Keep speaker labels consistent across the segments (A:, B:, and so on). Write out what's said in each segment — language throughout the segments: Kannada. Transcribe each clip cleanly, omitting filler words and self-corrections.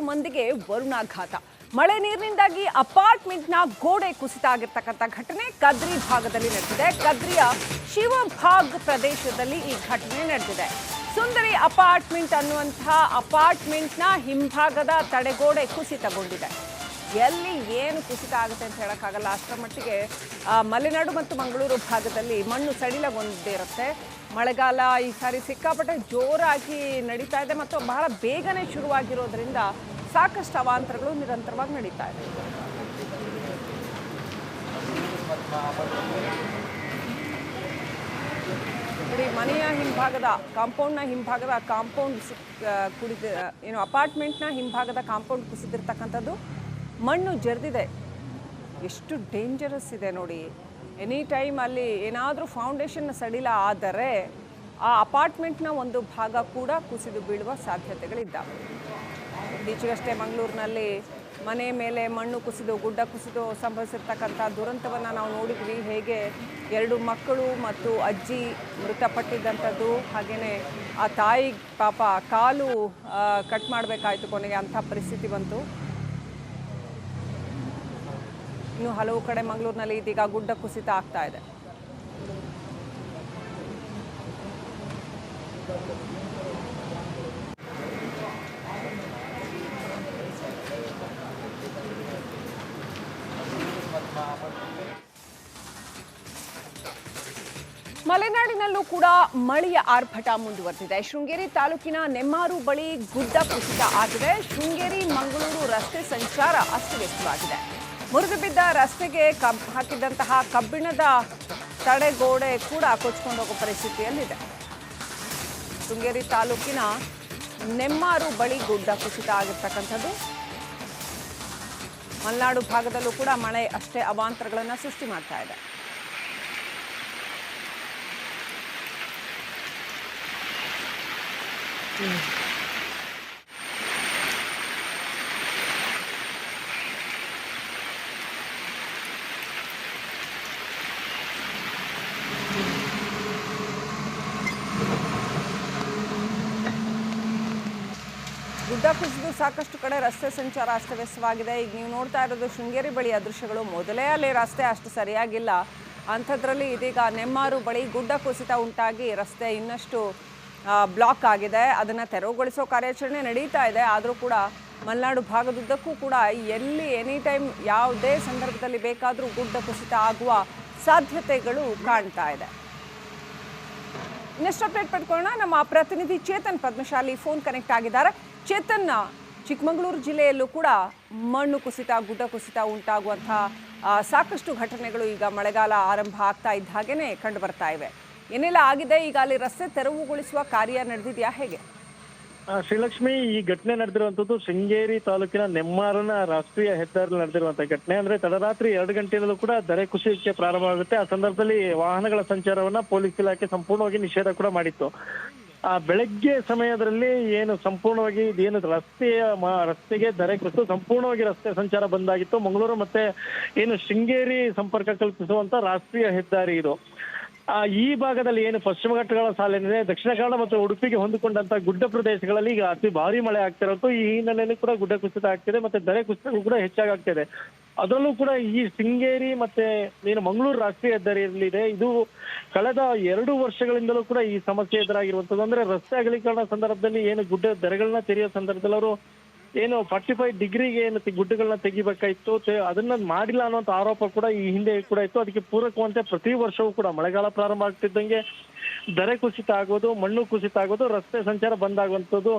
A: ಮಂದಿಗೆ ವರುಣಾಘಾತ. ಮಳೆ ನೀರಿನಿಂದಾಗಿ ಅಪಾರ್ಟ್ಮೆಂಟ್ನ ಗೋಡೆ ಕುಸಿತ ಆಗಿರ್ತಕ್ಕಂಥ ಘಟನೆ ಕದ್ರಿ ಭಾಗದಲ್ಲಿ ನಡೆದಿದೆ. ಕದ್ರಿಯ ಶಿವಭಾಗ್ ಪ್ರದೇಶದಲ್ಲಿ ಈ ಘಟನೆ ನಡೆದಿದೆ. ಸುಂದರಿ ಅಪಾರ್ಟ್ಮೆಂಟ್ ಅನ್ನುವಂತಹ ಅಪಾರ್ಟ್ಮೆಂಟ್ನ ಹಿಂಭಾಗದ ತಡೆಗೋಡೆ ಕುಸಿತಗೊಂಡಿದೆ. ಎಲ್ಲಿ ಏನು ಕುಸಿತ ಆಗುತ್ತೆ ಅಂತ ಹೇಳೋಕ್ಕಾಗಲ್ಲ. ಅಷ್ಟರ ಮಟ್ಟಿಗೆ ಮಲೆನಾಡು ಮತ್ತು ಮಂಗಳೂರು ಭಾಗದಲ್ಲಿ ಮಣ್ಣು ಸಡಿಲಗೊಂಡಿರುತ್ತೆ. ಮಳೆಗಾಲ ಈ ಸಾರಿ ಸಿಕ್ಕಾಪಟ್ಟೆ ಜೋರಾಗಿ ನಡೀತಾ ಇದೆ ಮತ್ತು ಬಹಳ ಬೇಗನೆ ಶುರುವಾಗಿರೋದ್ರಿಂದ ಸಾಕಷ್ಟು ಅವಾಂತರಗಳು ನಿರಂತರವಾಗಿ ನಡೀತಾ ಇದೆ. ನೋಡಿ, ಮನೆಯ ಹಿಂಭಾಗದ ಕಾಂಪೌಂಡ್ನ ಹಿಂಭಾಗದ ಕಾಂಪೌಂಡ್ ಅಪಾರ್ಟ್ಮೆಂಟ್ನ ಹಿಂಭಾಗದ ಕಾಂಪೌಂಡ್ ಕುಸಿದಿರ್ತಕ್ಕಂಥದ್ದು. ಮಣ್ಣು ಜರಿದಿದೆ. ಎಷ್ಟು ಡೇಂಜರಸ್ ಇದೆ ನೋಡಿ. ಎನಿ ಟೈಮ್ ಅಲ್ಲಿ ಏನಾದರೂ ಫೌಂಡೇಶನ್ ಸಡಿಲ ಆದರೆ ಆ ಅಪಾರ್ಟ್ಮೆಂಟ್ನ ಒಂದು ಭಾಗ ಕೂಡ ಕುಸಿದು ಬೀಳುವ ಸಾಧ್ಯತೆಗಳಿದ್ದಾವೆ. ಇತ್ತೀಚೆಗಷ್ಟೇ ಮಂಗಳೂರಿನಲ್ಲಿ ಮನೆ ಮೇಲೆ ಮಣ್ಣು ಕುಸಿದು ಗುಡ್ಡ ಕುಸಿದು ಸಂಭವಿಸಿರ್ತಕ್ಕಂಥ ದುರಂತವನ್ನು ನಾವು ನೋಡಿದ್ವಿ. ಹೇಗೆ 2 ಮಕ್ಕಳು ಮತ್ತು ಅಜ್ಜಿ ಮೃತಪಟ್ಟಿದ್ದಂಥದ್ದು. ಹಾಗೆಯೇ ಆ ತಾಯಿ ಪಾಪ ಕಾಲು ಕಟ್ ಮಾಡಬೇಕಾಯಿತು ಕೊನೆಗೆ, ಅಂಥ ಪರಿಸ್ಥಿತಿ ಬಂತು. ಇನ್ನು ಹಲವು ಕಡೆ ಮಂಗಳೂರಿನಲ್ಲಿ ಇದೀಗ ಗುಡ್ಡ ಕುಸಿತ ಆಗ್ತಾ ಇದೆ. ಮಲೆನಾಡಿನಲ್ಲೂ ಕೂಡ ಮಳೆಯ ಆರ್ಭಟ ಮುಂದುವರೆದಿದೆ. ಶೃಂಗೇರಿ ತಾಲೂಕಿನ ನೆಮ್ಮಾರು ಬಳಿ ಗುಡ್ಡ ಕುಸಿತ ಆಗಿದೆ. ಶೃಂಗೇರಿ ಮಂಗಳೂರು ರಸ್ತೆ ಸಂಚಾರ ಅಸ್ತವ್ಯಸ್ತವಾಗಿದೆ. ಮುರಿದು ಬಿದ್ದ ರಸ್ತೆಗೆ ಹಾಕಿದ್ದಂತಹ ಕಬ್ಬಿಣದ ತಡೆಗೋಡೆ ಕೂಡ ಕೊಚ್ಕೊಂಡು ಹೋಗೋ ಪರಿಸ್ಥಿತಿಯಲ್ಲಿದೆ. ಶೃಂಗೇರಿ ತಾಲೂಕಿನ ನೆಮ್ಮಾರು ಬಳಿ ಗುಡ್ಡ ಕುಸಿತ ಆಗಿರ್ತಕ್ಕಂಥದ್ದು. ಮಲೆನಾಡು ಭಾಗದಲ್ಲೂ ಕೂಡ ಮಳೆ ಅಷ್ಟೇ ಅವಾಂತರಗಳನ್ನು ಸೃಷ್ಟಿ ಮಾಡ್ತಾ ಇದೆ. ಗುಡ್ಡ ಕುಸಿದು ಸಾಕಷ್ಟು ಕಡೆ ರಸ್ತೆ ಸಂಚಾರ ಅಸ್ತವ್ಯಸ್ತವಾಗಿದೆ. ಈಗ ನೀವು ನೋಡ್ತಾ ಇರೋದು ಶೃಂಗೇರಿ ಬಳಿಯ ದೃಶ್ಯಗಳು. ಮೊದಲೇ ಅಲ್ಲಿ ರಸ್ತೆ ಅಷ್ಟು ಸರಿಯಾಗಿಲ್ಲ, ಅಂಥದ್ರಲ್ಲಿ ಇದೀಗ ನೆಮ್ಮಾರು ಬಳಿ ಗುಡ್ಡ ಕುಸಿತ ಉಂಟಾಗಿ ರಸ್ತೆ ಇನ್ನಷ್ಟು ಬ್ಲಾಕ್ ಆಗಿದೆ. ಅದನ್ನು ತೆರವುಗೊಳಿಸೋ ಕಾರ್ಯಾಚರಣೆ ನಡೀತಾ ಇದೆ. ಆದರೂ ಕೂಡ ಮಲೆನಾಡು ಭಾಗದುದ್ದಕ್ಕೂ ಕೂಡ ಎಲ್ಲಿ ಎನಿ ಟೈಮ್ ಯಾವುದೇ ಸಂದರ್ಭದಲ್ಲಿ ಬೇಕಾದರೂ ಗುಡ್ಡ ಕುಸಿತ ಆಗುವ ಸಾಧ್ಯತೆಗಳು ಕಾಣ್ತಾ ಇದೆ. ನೆಕ್ಸ್ಟ್ ಅಪ್ಡೇಟ್ ಪಡ್ಕೊಳ್ಳೋಣ. ನಮ್ಮ ಪ್ರತಿನಿಧಿ ಚೇತನ್ ಪದ್ಮಶಾಲಿ ಫೋನ್ ಕನೆಕ್ಟ್ ಆಗಿದ್ದಾರೆ. ಚೇತನ್, ಚಿಕ್ಕಮಗಳೂರು ಜಿಲ್ಲೆಯಲ್ಲೂ ಕೂಡ ಮಣ್ಣು ಕುಸಿತ ಗುಡ್ಡ ಕುಸಿತ ಉಂಟಾಗುವಂಥ ಸಾಕಷ್ಟು ಘಟನೆಗಳು ಈಗ ಮಳೆಗಾಲ ಆರಂಭ ಆಗ್ತಾ ಇದ್ದ ಹಾಗೇನೆ ಕಂಡು ಬರ್ತಾ ಇವೆ. ಏನೆಲ್ಲ ಆಗಿದೆ? ಈಗ ಅಲ್ಲಿ ರಸ್ತೆ ತೆರವುಗೊಳಿಸುವ ಕಾರ್ಯ ನಡೆದಿದೆಯಾ, ಹೇಗೆ?
B: ಶ್ರೀಲಕ್ಷ್ಮಿ, ಈ ಘಟನೆ ನಡೆದಿರುವಂತದ್ದು ಶೃಂಗೇರಿ ತಾಲೂಕಿನ ನೆಮ್ಮಾರನ ರಾಷ್ಟ್ರೀಯ ಹೆದ್ದಾರಿಯಲ್ಲಿ ನಡೆದಿರುವಂತಹ ಘಟನೆ. ಅಂದ್ರೆ ತಡರಾತ್ರಿ 2 ಗಂಟೆಯಲ್ಲೂ ಕೂಡ ಧರೆ ಕುಸಿಯಕ್ಕೆ ಪ್ರಾರಂಭವಾಗುತ್ತೆ. ಆ ಸಂದರ್ಭದಲ್ಲಿ ವಾಹನಗಳ ಸಂಚಾರವನ್ನ ಪೊಲೀಸ್ ಇಲಾಖೆ ಸಂಪೂರ್ಣವಾಗಿ ನಿಷೇಧ ಕೂಡ ಮಾಡಿತ್ತು. ಬೆಳಗ್ಗೆ ಸಮಯದಲ್ಲಿ ಏನು ಸಂಪೂರ್ಣವಾಗಿ ಏನು ರಸ್ತೆಗೆ ಧರೆ ಕುಸಿದು ಸಂಪೂರ್ಣವಾಗಿ ರಸ್ತೆ ಸಂಚಾರ ಬಂದಾಗಿತ್ತು. ಮಂಗಳೂರು ಮತ್ತೆ ಏನು ಶೃಂಗೇರಿ ಸಂಪರ್ಕ ಕಲ್ಪಿಸುವಂತ ರಾಷ್ಟ್ರೀಯ ಹೆದ್ದಾರಿ ಇದು. ಈ ಭಾಗದಲ್ಲಿ ಏನು ಪಶ್ಚಿಮ ಘಟ್ಟಗಳ ಸಾಲಿನಿದೆ, ದಕ್ಷಿಣ ಕನ್ನಡ ಮತ್ತು ಉಡುಪಿಗೆ ಹೊಂದಿಕೊಂಡಂತ ಗುಡ್ಡ ಪ್ರದೇಶಗಳಲ್ಲಿ ಈಗ ಅತಿ ಭಾರಿ ಮಳೆ ಆಗ್ತಿರೋದು. ಈ ಹಿನ್ನೆಲೆಯಲ್ಲಿ ಕೂಡ ಗುಡ್ಡ ಕುಸಿತ ಆಗ್ತಿದೆ, ಮತ್ತೆ ಧರೆ ಕುಸಿತ ಕೂಡ ಹೆಚ್ಚಾಗ್ತಿದೆ. ಅದರಲ್ಲೂ ಕೂಡ ಈ ಶೃಂಗೇರಿ ಮತ್ತೆ ಏನು ಮಂಗಳೂರು ರಾಷ್ಟ್ರೀಯ ಹೆದ್ದಾರಿಯಲ್ಲಿದೆ. ಇದು ಕಳೆದ 2 ವರ್ಷಗಳಿಂದಲೂ ಕೂಡ ಈ ಸಮಸ್ಯೆ ಎದುರಾಗಿರುವಂತದ್ದು. ಅಂದ್ರೆ ರಸ್ತೆ ಅಗಲೀಕರಣ ಸಂದರ್ಭದಲ್ಲಿ ಏನು ಗುಡ್ಡ ಧರೆಗಳನ್ನ ತೆರೆಯೋ ಸಂದರ್ಭದಲ್ಲಿ ಅವರು ಏನು 45 ಡಿಗ್ರಿಗೆ ಏನು ಗುಡ್ಡಗಳನ್ನ ತೆಗಿಬೇಕಾಯ್ತು, ಅದನ್ನ ಮಾಡಿಲ್ಲ ಅನ್ನುವಂಥ ಆರೋಪ ಕೂಡ ಈ ಹಿಂದೆ ಕೂಡ ಇತ್ತು. ಅದಕ್ಕೆ ಪೂರಕವಂತೆ ಪ್ರತಿ ವರ್ಷವೂ ಕೂಡ ಮಳೆಗಾಲ ಪ್ರಾರಂಭ ಆಗ್ತಿದ್ದಂಗೆ ಧರೆ ಕುಸಿತ ಆಗೋದು, ಮಣ್ಣು ಕುಸಿತ ಆಗೋದು, ರಸ್ತೆ ಸಂಚಾರ ಬಂದಾಗುವಂಥದ್ದು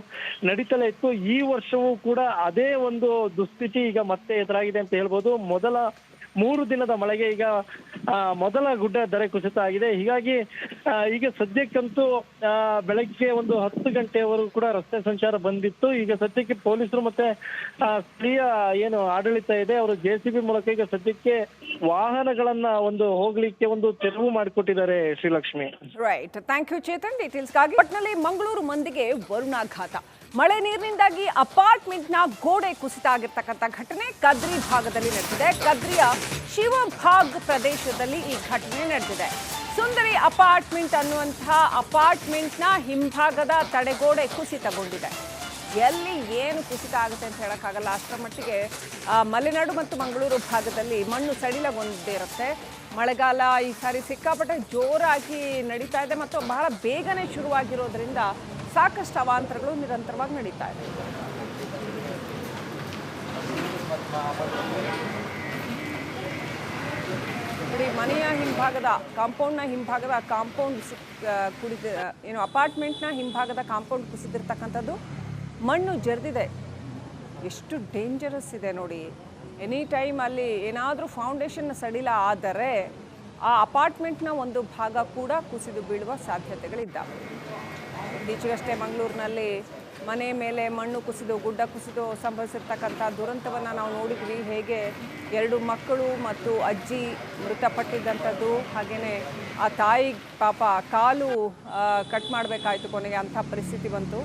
B: ನಡೀತಲೇ ಇತ್ತು. ಈ ವರ್ಷವೂ ಕೂಡ ಅದೇ ಒಂದು ದುಸ್ಥಿತಿ ಈಗ ಮತ್ತೆ ಎದುರಾಗಿದೆ ಅಂತ ಹೇಳ್ಬೋದು. ಮೊದಲ 3 ದಿನದ ಮಳೆಗೆ ಈಗ ಮೊದಲ ಗುಡ್ಡ ಧರೆ ಕುಸಿತ ಆಗಿದೆ. ಹೀಗಾಗಿ ಈಗ ಸದ್ಯಕ್ಕಂತೂ ಬೆಳಗ್ಗೆ ಒಂದು 10 ಗಂಟೆವರೆಗೂ ಕೂಡ ರಸ್ತೆ ಸಂಚಾರ ಬಂದಿತ್ತು. ಈಗ ಸದ್ಯಕ್ಕೆ ಪೊಲೀಸರು ಮತ್ತೆ ಸ್ಥಳೀಯ ಏನು ಆಡಳಿತ ಇದೆ ಅವರು JCB ಮೂಲಕ ಈಗ ಸದ್ಯಕ್ಕೆ ವಾಹನಗಳನ್ನ ಒಂದು ಹೋಗ್ಲಿಕ್ಕೆ ಒಂದು ತೆರವು ಮಾಡಿಕೊಟ್ಟಿದ್ದಾರೆ. Srilakshmi,
A: right, thank you Chetan ಡೀಟೇಲ್ಸ್ಗಾಗಿ. ಒಟ್ಟಿನಲ್ಲಿ ಮಂಗಳೂರು ಮಂದಿಗೆ ವರುಣಾಘಾತ. ಮಳೆ ನೀರಿನಿಂದಾಗಿ ಅಪಾರ್ಟ್ಮೆಂಟ್ನ ಗೋಡೆ ಕುಸಿತ ಆಗಿರ್ತಕ್ಕಂಥ ಘಟನೆ ಕದ್ರಿ ಭಾಗದಲ್ಲಿ ನಡೆದಿದೆ. ಕದ್ರಿಯ ಶಿವಭಾಗ್ ಪ್ರದೇಶದಲ್ಲಿ ಈ ಘಟನೆ ನಡೆದಿದೆ. ಸುಂದರಿ ಅಪಾರ್ಟ್ಮೆಂಟ್ ಅನ್ನುವಂತಹ ಅಪಾರ್ಟ್ಮೆಂಟ್ನ ಹಿಂಭಾಗದ ತಡೆಗೋಡೆ ಕುಸಿತಗೊಂಡಿದೆ. ಎಲ್ಲಿ ಏನು ಕುಸಿತ ಆಗುತ್ತೆ ಅಂತ ಹೇಳೋಕ್ಕಾಗಲ್ಲ. ಅಷ್ಟರ ಮಟ್ಟಿಗೆ ಮಲೆನಾಡು ಮತ್ತು ಮಂಗಳೂರು ಭಾಗದಲ್ಲಿ ಮಣ್ಣು ಸಡಿಲಗೊಂಡಿರುತ್ತೆ. ಮಳೆಗಾಲ ಈ ಸಾರಿ ಸಿಕ್ಕಾಪಟ್ಟೆ ಜೋರಾಗಿ ನಡೀತಾ ಇದೆ ಮತ್ತು ಬಹಳ ಬೇಗನೆ ಶುರುವಾಗಿರೋದ್ರಿಂದ ಸಾಕಷ್ಟು ಅವಾಂತರಗಳು ನಿರಂತರವಾಗಿ ನಡೀತಾ ಇದೆ. ನೋಡಿ, ಮನೆಯ ಹಿಂಭಾಗದ ಕಾಂಪೌಂಡ್ ಅಪಾರ್ಟ್ಮೆಂಟ್ನ ಹಿಂಭಾಗದ ಕಾಂಪೌಂಡ್ ಕುಸಿದಿರ್ತಕ್ಕಂಥದ್ದು ಮಣ್ಣು ಜರಿದಿದೆ. ಎಷ್ಟು ಡೇಂಜರಸ್ ಇದೆ ನೋಡಿ. ಎನಿ ಟೈಮ್ ಅಲ್ಲಿ ಏನಾದರೂ ಫೌಂಡೇಶನ್ ಸಡಿಲ ಆದರೆ ಆ ಅಪಾರ್ಟ್ಮೆಂಟ್ನ ಒಂದು ಭಾಗ ಕೂಡ ಕುಸಿದು ಬೀಳುವ ಸಾಧ್ಯತೆಗಳಿದ್ದಾವೆ. ಇತ್ತೀಚೆಗಷ್ಟೇ ಮಂಗಳೂರಿನಲ್ಲಿ ಮನೆ ಮೇಲೆ ಮಣ್ಣು ಕುಸಿದು ಗುಡ್ಡ ಕುಸಿದು ಸಂಭವಿಸಿರ್ತಕ್ಕಂಥ ದುರಂತವನ್ನು ನಾವು ನೋಡಿದ್ವಿ. ಹೇಗೆ 2 ಮಕ್ಕಳು ಮತ್ತು ಅಜ್ಜಿ ಮೃತಪಟ್ಟಿದ್ದಂಥದ್ದು, ಹಾಗೆಯೇ ಆ ತಾಯಿ ಪಾಪ ಕಾಲು ಕಟ್ ಮಾಡಬೇಕಾಯಿತು ಕೊನೆಗೆ, ಅಂಥ ಪರಿಸ್ಥಿತಿ ಬಂತು.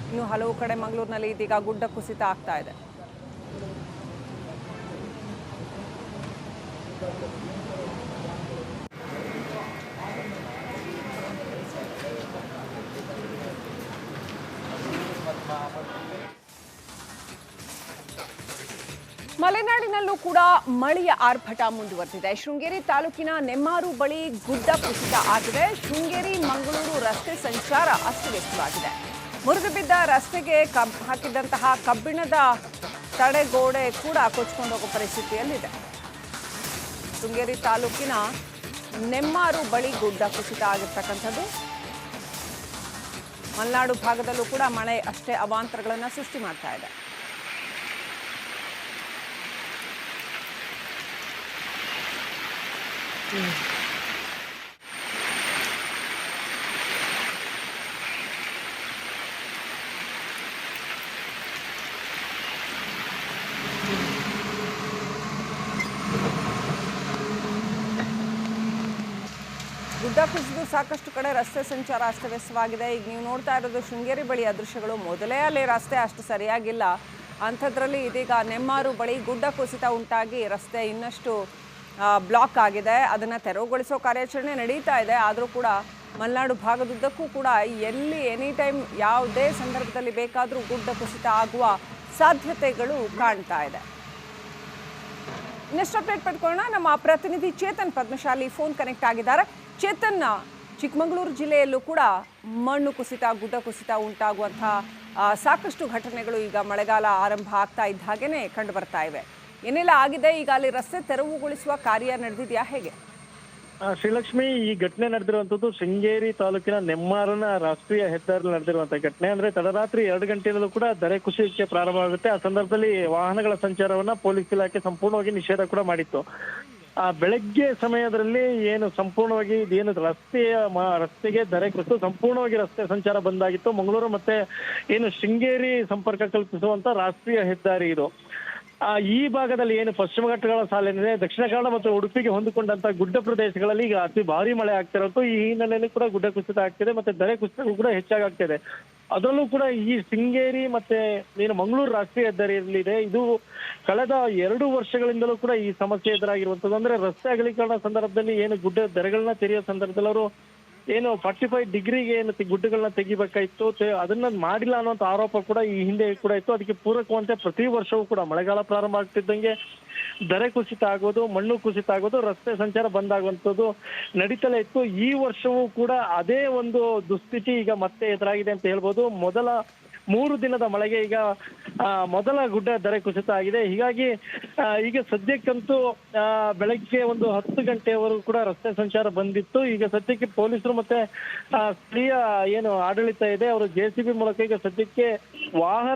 A: ಇನ್ನು ಹಲವು ಕಡೆ ಮಂಗಳೂರಿನಲ್ಲಿ ಇದೀಗ ಗುಡ್ಡ ಕುಸಿತ ಆಗ್ತಾ ಇದೆ. ಮಲೆನಾಡಿನಲ್ಲೂ ಕೂಡ ಮಳೆಯ ಆರ್ಭಟ ಮುಂದುವರೆದಿದೆ. ಶೃಂಗೇರಿ ತಾಲೂಕಿನ ನೆಮ್ಮಾರು ಬಳಿ ಗುಡ್ಡ ಕುಸಿತ ಆಗಿದೆ. ಶೃಂಗೇರಿ ಮಂಗಳೂರು ರಸ್ತೆ ಸಂಚಾರ ಅಸ್ತವ್ಯಸ್ತವಾಗಿದೆ. ಮುರಿದು ಬಿದ್ದ ರಸ್ತೆಗೆ ಹಾಕಿದ್ದಂತಹ ಕಬ್ಬಿಣದ ತಡೆಗೋಡೆ ಕೂಡ ಕೊಚ್ಕೊಂಡು ಹೋಗೋ ಪರಿಸ್ಥಿತಿಯಲ್ಲಿದೆ. ಶೃಂಗೇರಿ ತಾಲೂಕಿನ ನೆಮ್ಮಾರು ಬಳಿ ಗುಡ್ಡ ಕುಸಿತ ಆಗಿರ್ತಕ್ಕಂಥದ್ದು. ಮಲೆನಾಡು ಭಾಗದಲ್ಲೂ ಕೂಡ ಮಳೆ ಅಷ್ಟೇ ಅವಾಂತರಗಳನ್ನು ಸೃಷ್ಟಿ ಮಾಡ್ತಾ ಇದೆ. ಗುಡ್ಡ ಕುಸಿದು ಸಾಕಷ್ಟು ಕಡೆ ರಸ್ತೆ ಸಂಚಾರ ಅಸ್ತವ್ಯಸ್ತವಾಗಿದೆ. ಈಗ ನೀವು ನೋಡ್ತಾ ಇರೋದು ಶೃಂಗೇರಿ ಬಳಿಯ ದೃಶ್ಯಗಳು. ಮೊದಲೇ ಅಲ್ಲಿ ರಸ್ತೆ ಅಷ್ಟು ಸರಿಯಾಗಿಲ್ಲ, ಅಂಥದ್ರಲ್ಲಿ ಇದೀಗ ನೆಮ್ಮಾರು ಬಳಿ ಗುಡ್ಡ ಕುಸಿತ ಉಂಟಾಗಿ ರಸ್ತೆ ಇನ್ನಷ್ಟು ಬ್ಲಾಕ್ ಆಗಿದೆ. ಅದನ್ನು ತೆರವುಗೊಳಿಸೋ ಕಾರ್ಯಾಚರಣೆ ನಡೀತಾ ಇದೆ. ಆದರೂ ಕೂಡ ಮಲೆನಾಡು ಭಾಗದುದ್ದಕ್ಕೂ ಕೂಡ ಎಲ್ಲಿ ಎನಿ ಟೈಮ್ ಯಾವುದೇ ಸಂದರ್ಭದಲ್ಲಿ ಬೇಕಾದರೂ ಗುಡ್ಡ ಕುಸಿತ ಆಗುವ ಸಾಧ್ಯತೆಗಳು ಕಾಣ್ತಾ ಇದೆ. ನೆಕ್ಸ್ಟ್ ಅಪ್ಡೇಟ್ ಪಡ್ಕೊಳ್ಳೋಣ. ನಮ್ಮ ಪ್ರತಿನಿಧಿ ಚೇತನ್ ಪದ್ಮಶಾಲಿ ಫೋನ್ ಕನೆಕ್ಟ್ ಆಗಿದ್ದಾರೆ. ಚೇತನ್, ಚಿಕ್ಕಮಗಳೂರು ಜಿಲ್ಲೆಯಲ್ಲೂ ಕೂಡ ಮಣ್ಣು ಕುಸಿತ, ಗುಡ್ಡ ಕುಸಿತ ಉಂಟಾಗುವಂಥ ಸಾಕಷ್ಟು ಘಟನೆಗಳು ಈಗ ಮಳೆಗಾಲ ಆರಂಭ ಆಗ್ತಾ ಇದ್ದ ಹಾಗೇನೆ ಕಂಡು ಬರ್ತಾ ಇವೆ. ಏನೆಲ್ಲ ಆಗಿದೆ? ಈಗ ಅಲ್ಲಿ ರಸ್ತೆ ತೆರವುಗೊಳಿಸುವ ಕಾರ್ಯ ನಡೆದಿದೆಯಾ, ಹೇಗೆ?
B: ಶ್ರೀಲಕ್ಷ್ಮಿ, ಈ ಘಟನೆ ನಡೆದಿರುವಂತದ್ದು ಶೃಂಗೇರಿ ತಾಲೂಕಿನ ನೆಮ್ಮಾರನ ರಾಷ್ಟ್ರೀಯ ಹೆದ್ದಾರಿಯಲ್ಲಿ ನಡೆದಿರುವಂತಹ ಘಟನೆ. ಅಂದ್ರೆ ತಡರಾತ್ರಿ 2 ಗಂಟೆಯಲ್ಲೂ ಕೂಡ ಧರೆ ಕುಸಿಯಕ್ಕೆ ಪ್ರಾರಂಭವಾಗುತ್ತೆ. ಆ ಸಂದರ್ಭದಲ್ಲಿ ವಾಹನಗಳ ಸಂಚಾರವನ್ನ ಪೊಲೀಸ್ ಇಲಾಖೆ ಸಂಪೂರ್ಣವಾಗಿ ನಿಷೇಧ ಕೂಡ ಮಾಡಿತ್ತು. ಬೆಳಗ್ಗೆ ಸಮಯದಲ್ಲಿ ಏನು ಸಂಪೂರ್ಣವಾಗಿ ಏನು ರಸ್ತೆಗೆ ಧರೆ ಕುಸಿದು ಸಂಪೂರ್ಣವಾಗಿ ರಸ್ತೆ ಸಂಚಾರ ಬಂದಾಗಿತ್ತು. ಮಂಗಳೂರು ಮತ್ತೆ ಏನು ಶೃಂಗೇರಿ ಸಂಪರ್ಕ ಕಲ್ಪಿಸುವಂತ ರಾಷ್ಟ್ರೀಯ ಹೆದ್ದಾರಿ ಇದು. ಈ ಭಾಗದಲ್ಲಿ ಏನು ಪಶ್ಚಿಮ ಘಟ್ಟಗಳ ಸಾಲಿನಿದೆ, ದಕ್ಷಿಣ ಕನ್ನಡ ಮತ್ತು ಉಡುಪಿಗೆ ಹೊಂದಿಕೊಂಡಂತ ಗುಡ್ಡ ಪ್ರದೇಶಗಳಲ್ಲಿ ಈಗ ಅತಿ ಭಾರಿ ಮಳೆ ಆಗ್ತಿರೋದು. ಈ ಹಿನ್ನೆಲೆಯಲ್ಲಿ ಕೂಡ ಗುಡ್ಡ ಕುಸಿತ ಆಗ್ತಿದೆ, ಮತ್ತೆ ಧರೆ ಕುಸಿತ ಕೂಡ ಹೆಚ್ಚಾಗ್ತಿದೆ. ಅದರಲ್ಲೂ ಕೂಡ ಈ ಶೃಂಗೇರಿ ಮತ್ತೆ ಏನು ಮಂಗಳೂರು ರಾಷ್ಟ್ರೀಯ ಹೆದ್ದಾರಿಯಲ್ಲಿದೆ. ಇದು ಕಳೆದ 2 ವರ್ಷಗಳಿಂದಲೂ ಕೂಡ ಈ ಸಮಸ್ಯೆ ಎದುರಾಗಿರುವಂತದ್ದು. ಅಂದ್ರೆ ರಸ್ತೆ ಅಗಲೀಕರಣ ಸಂದರ್ಭದಲ್ಲಿ ಏನು ಗುಡ್ಡ ಧರೆಗಳನ್ನ ತೆರೆಯೋ ಸಂದರ್ಭದಲ್ಲಿ ಅವರು ಏನು 45 ಡಿಗ್ರಿಗೆ ಏನು ಗುಡ್ಡಗಳನ್ನ ತೆಗಿಬೇಕಾಯ್ತು, ಅದನ್ನ ಮಾಡಿಲ್ಲ ಅನ್ನುವಂಥ ಆರೋಪ ಕೂಡ ಈ ಹಿಂದೆ ಕೂಡ ಇತ್ತು. ಅದಕ್ಕೆ ಪೂರಕವಂತೆ ಪ್ರತಿ ವರ್ಷವೂ ಕೂಡ ಮಳೆಗಾಲ ಪ್ರಾರಂಭ ಆಗ್ತಿದ್ದಂಗೆ ಧರೆ ಕುಸಿತ ಆಗೋದು, ಮಣ್ಣು ಕುಸಿತ ಆಗೋದು, ರಸ್ತೆ ಸಂಚಾರ ಬಂದಾಗುವಂಥದ್ದು ನಡೀತಲೇ ಇತ್ತು. ಈ ವರ್ಷವೂ ಕೂಡ ಅದೇ ಒಂದು ದುಸ್ಥಿತಿ ಈಗ ಮತ್ತೆ ಎದುರಾಗಿದೆ ಅಂತ ಹೇಳ್ಬೋದು. ಮೊದಲ 3 ದಿನದ ಮಳೆಗೆ ಈಗ ಮೊದಲ ಗುಡ್ಡ ಧರೆ ಕುಸಿತ ಆಗಿದೆ. ಹೀಗಾಗಿ ಈಗ ಸದ್ಯಕ್ಕಂತೂ ಬೆಳಗ್ಗೆ ಒಂದು 10 ಗಂಟೆವರೆಗೂ ಕೂಡ ರಸ್ತೆ ಸಂಚಾರ ಬಂದಿತ್ತು. ಈಗ ಸದ್ಯಕ್ಕೆ ಪೊಲೀಸರು ಮತ್ತೆ ಸ್ಥಳೀಯ ಏನು ಆಡಳಿತ ಇದೆ, ಅವರು JCB ಮೂಲಕ ಈಗ ಸದ್ಯಕ್ಕೆ ವಾಹನ